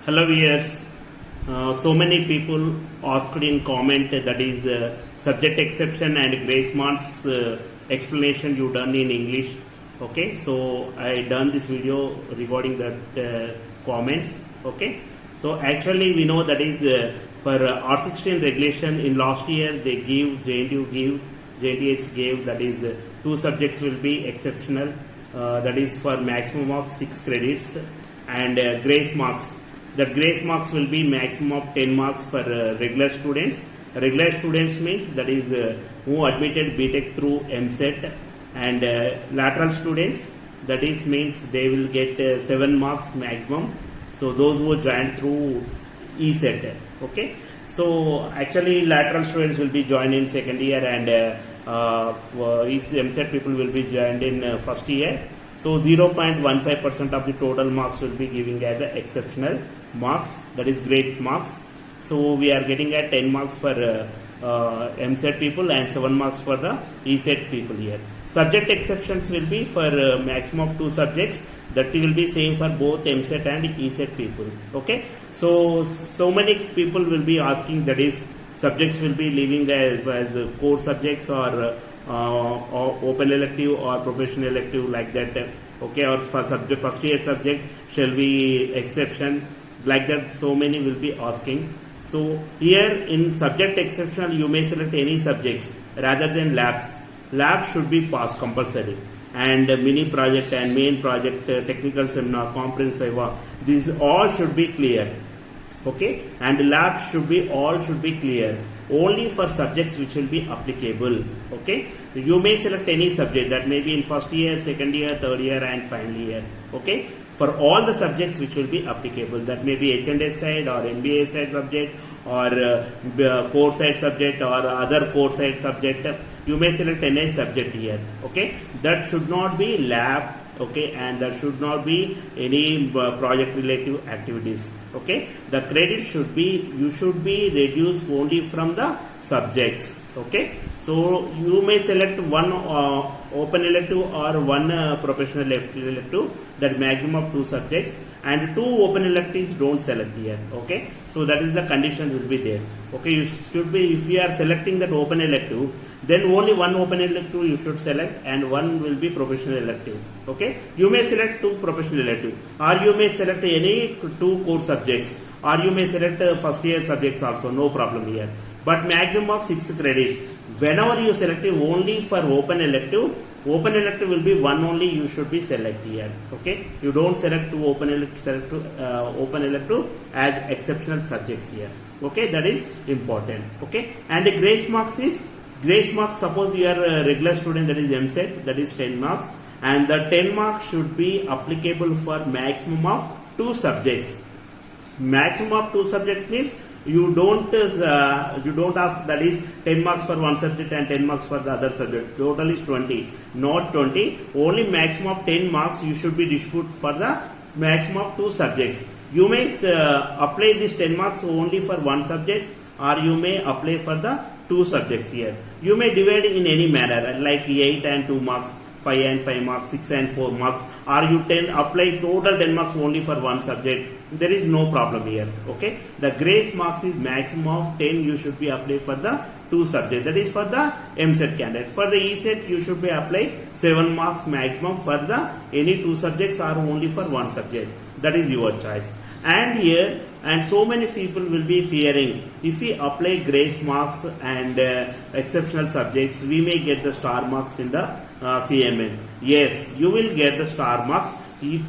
Hello viewers, so many people asked in comment that is subject exception and grace marks explanation you done in English. Okay, so I done this video regarding that comments. Okay, so actually we know that is for R16 regulation in last year they give JNTUH gave that is two subjects will be exceptional, that is for maximum of 6 credits, and grace marks. That grace marks will be maximum of 10 marks for regular students. Regular students means that is who admitted BTECH through MSET, and lateral students, that is means they will get 7 marks maximum. So those who joined through ESET. Okay. So actually lateral students will be joined in second year, and MSET people will be joined in first year. So 0.15% of the total marks will be giving as the exceptional marks, that is great marks. So we are getting at 10 marks for MSET people and 7 marks for the ESET people here. Subject exceptions will be for maximum of 2 subjects, that will be same for both MSET and ESET people. Okay, so many people will be asking, that is subjects will be leaving as core subjects or open elective or professional elective, like that. Okay, or for subject first year subject shall be exception, like that. So many will be asking. So here in subject exceptional you may select any subjects rather than labs. Labs should be passed compulsory, and mini project and main project, technical seminar, conference viva, these all should be clear. Okay, and labs should be clear only for subjects which will be applicable. Okay, you may select any subject, that may be in first year, second year, third year and final year. Okay, for all the subjects which will be applicable, that may be H&S side or MBA side subject or core side subject or other core side subject, you may select any subject here. Okay, that should not be lab. Okay, and there should not be any project related activities. Okay, the credit should be, you should be reduced only from the subjects. Okay, so you may select one open elective or one professional elective, that maximum of 2 subjects, and 2 open electives don't select here. Okay, so that is the condition will be there. Okay, you should be, if you are selecting that open elective, then only one open elective you should select and one will be professional elective. Okay, you may select 2 professional elective, or you may select any 2 core subjects, or you may select first year subjects also, no problem here. But maximum of 6 credits. Whenever you select only for open elective will be one only you should be select here. Okay, you don't select 2 open elective, select open elective as exceptional subjects here. Okay, that is important. Okay, and the grace marks is, grace marks, suppose you are a regular student, that is MSET, that is 10 marks, and the 10 marks should be applicable for maximum of 2 subjects. Maximum of 2 subjects means you don't ask, that is 10 marks for one subject and 10 marks for the other subject. Total is 20, not 20. Only maximum of 10 marks you should be distributed for the maximum of 2 subjects. You may apply this 10 marks only for one subject, or you may apply for the 2 subjects here. You may divide in any manner, like 8 and 2 marks, 5 and 5 marks, 6 and 4 marks, or you apply total 10 marks only for one subject. There is no problem here. Okay, the grace marks is maximum of 10 you should be applied for the 2 subjects, that is for the MSET candidate. For the ESET you should be applied 7 marks maximum for the any 2 subjects or only for one subject. That is your choice. And here, and so many people will be fearing, if we apply grace marks and exceptional subjects, we may get the star marks in the CMM. Yes, you will get the star marks. You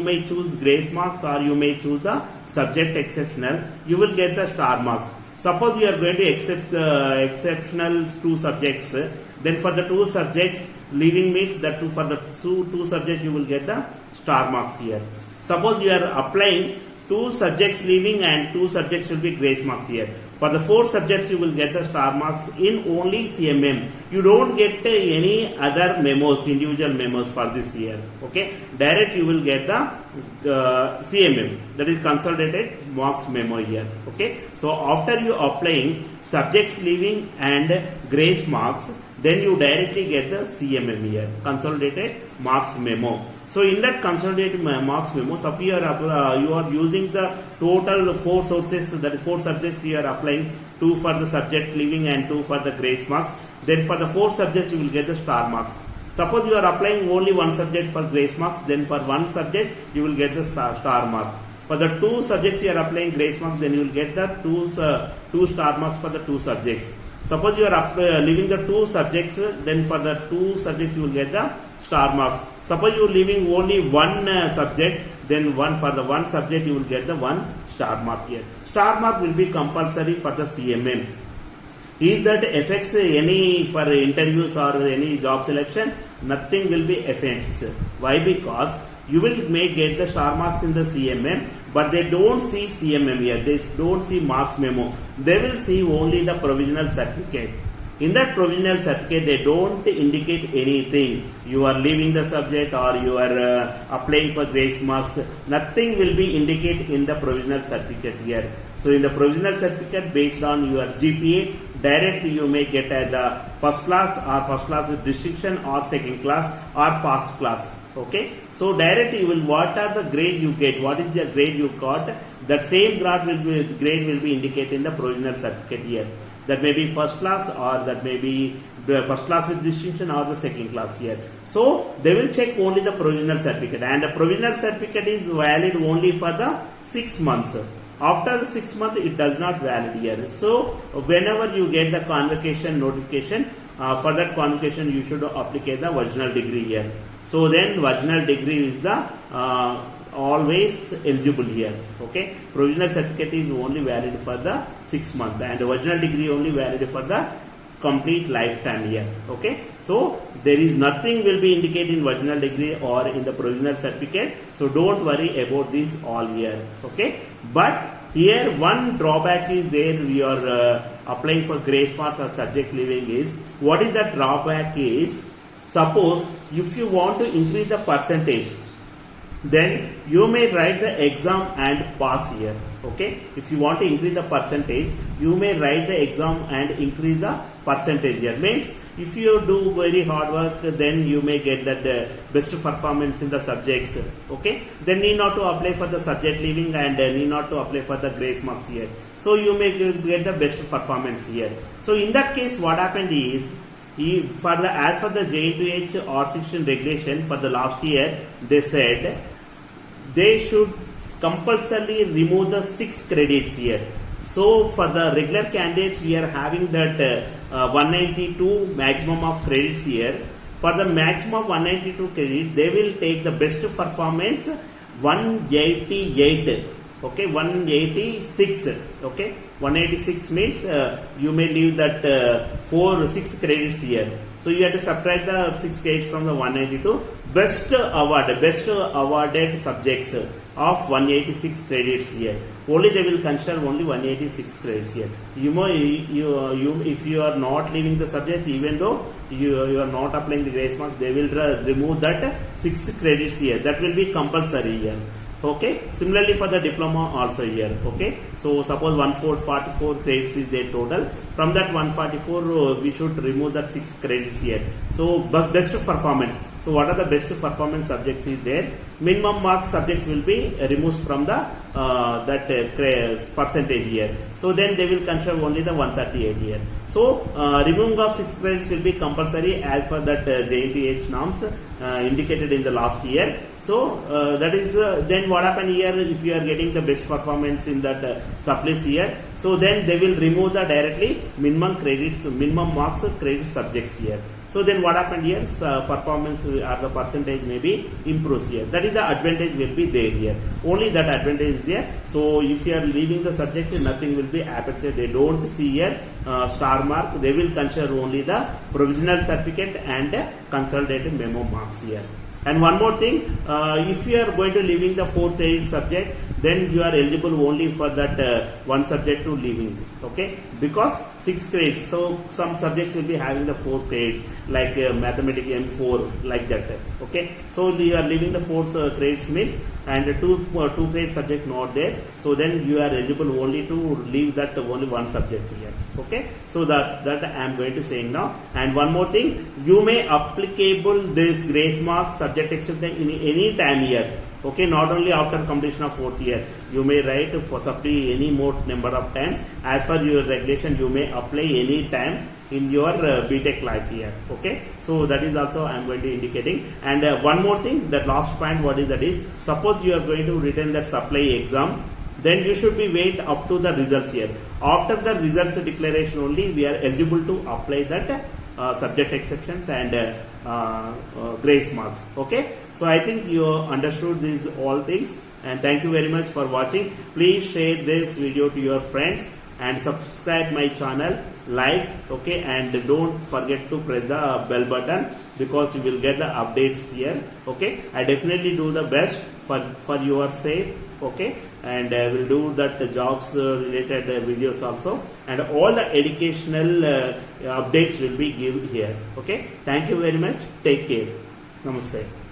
may choose grace marks or you may choose the subject exceptional, you will get the star marks. Suppose you are going to accept the exceptional 2 subjects, then for the 2 subjects leaving means that for the 2 subjects you will get the star marks here. Suppose you are applying 2 subjects leaving and 2 subjects will be grace marks here. For the 4 subjects you will get the star marks in only CMM. You don't get any other memos, individual memos for this year. Okay, direct you will get the CMM, that is consolidated marks memo here. Okay, so after you applying subjects leaving and grace marks, then you directly get the CMM here, consolidated marks memo. So in that consolidated marks memo, so you are using the total 4 sources, that is 4 subjects you are applying, 2 for the subject leaving and 2 for the grace marks. Then for the 4 subjects you will get the star marks. Suppose you are applying only 1 subject for grace marks, then for 1 subject you will get the star mark. For the 2 subjects you are applying grace marks, then you will get the 2 star marks for the 2 subjects. Suppose you are leaving the 2 subjects, then for the 2 subjects you will get the star marks. Suppose you are leaving only 1 subject, then for the 1 subject you will get the 1 star mark here. Star mark will be compulsory for the CMM. Is that affects any for interviews or any job selection? Nothing will be affects. Why? Because you may get the star marks in the CMM, but they don't see CMM here. They don't see marks memo. They will see only the provisional certificate. In that provisional certificate, they don't indicate anything. You are leaving the subject or you are applying for grace marks. Nothing will be indicated in the provisional certificate here. So in the provisional certificate, based on your GPA, direct you may get the first class or first class with distinction or second class or pass class. Okay. So direct you will, what are the grade you get, what is the grade you got, that same grade will be indicated in the provisional certificate here. That may be first class or that may be the first class with distinction or the second class here. So they will check only the provisional certificate, and the provisional certificate is valid only for the 6 months. After 6 months it does not valid here. So whenever you get the convocation notification, for that convocation you should apply the original degree here. So then original degree is the always eligible here. Okay, provisional certificate is only valid for the 6 months and original degree only valid for the complete lifetime here. Okay, so there is nothing will be indicated in original degree or in the provisional certificate, so don't worry about this all here. Okay, but here one drawback is there. We are applying for grace marks or subject leaving is, what is the drawback is, suppose if you want to increase the percentage, then you may write the exam and pass here. Okay, if you want to increase the percentage, you may write the exam and increase the percentage here. Means if you do very hard work, then you may get that best performance in the subjects. Okay, then need not to apply for the subject leaving and need not to apply for the grace marks here. So you may get the best performance here. So in that case, what happened is, as for the JNTUH R16 regulation for the last year, they said they should compulsorily remove the 6 credits here. So for the regular candidates, we are having that 192 maximum of credits here. For the maximum of 192 credits, they will take the best performance 188. Okay, 186. Okay, 186 means you may leave that 6 credits here. So you have to subtract the 6 credits from the 192. Best awarded subjects of 186 credits here. Only they will consider only 186 credits here. If you are not leaving the subject, even though you are not applying the grace marks, they will remove that 6 credits here. That will be compulsory here. Okay, similarly for the diploma also here. Okay, so suppose 144 credits is their total. From that 144 we should remove that 6 credits here. So best performance. So what are the best performance subjects is there? Minimum marks subjects will be removed from the percentage here. So then they will consider only the 138 here. So removing of 6 credits will be compulsory as per that JNTUH norms indicated in the last year. So that is then what happened here, if you are getting the best performance in that supplies here, so then they will remove the directly minimum credits, minimum marks credit subjects here. So then what happened here, performance or the percentage may be improves here. That is the advantage will be there here. Only that advantage is there. So if you are leaving the subject, nothing will be affected. They don't see here star mark. They will consider only the provisional certificate and consolidated memo marks here. And one more thing, if you are going to leaving the 4 credit subject, then you are eligible only for that one subject to leaving. Okay, because 6 credits, so some subjects will be having the 4 credits, like mathematics M4, like that. Okay, so you are leaving the 4 credits means, and two credit subject not there, so then you are eligible only to leave that only one subject here. Okay, so that I am going to say now. And one more thing, you may applicable this grace mark subject exception in any time here. Okay, not only after completion of 4th year, you may write for supply any more number of times. As per your regulation, you may apply any time in your BTech life here. Okay, so that is also I am going to indicating. And one more thing, the last point, what is that is, suppose you are going to return that supply exam, then you should be wait up to the results here. After the results declaration only, we are eligible to apply that subject exceptions and grace marks. Okay, so I think you understood these all things, and thank you very much for watching. Please share this video to your friends and subscribe my channel, like, okay, and don't forget to press the bell button, because you will get the updates here. Okay, I definitely do the best for your sake. Okay, and will do that jobs related videos also, and all the educational updates will be given here. Okay, thank you very much. Take care. Namaste.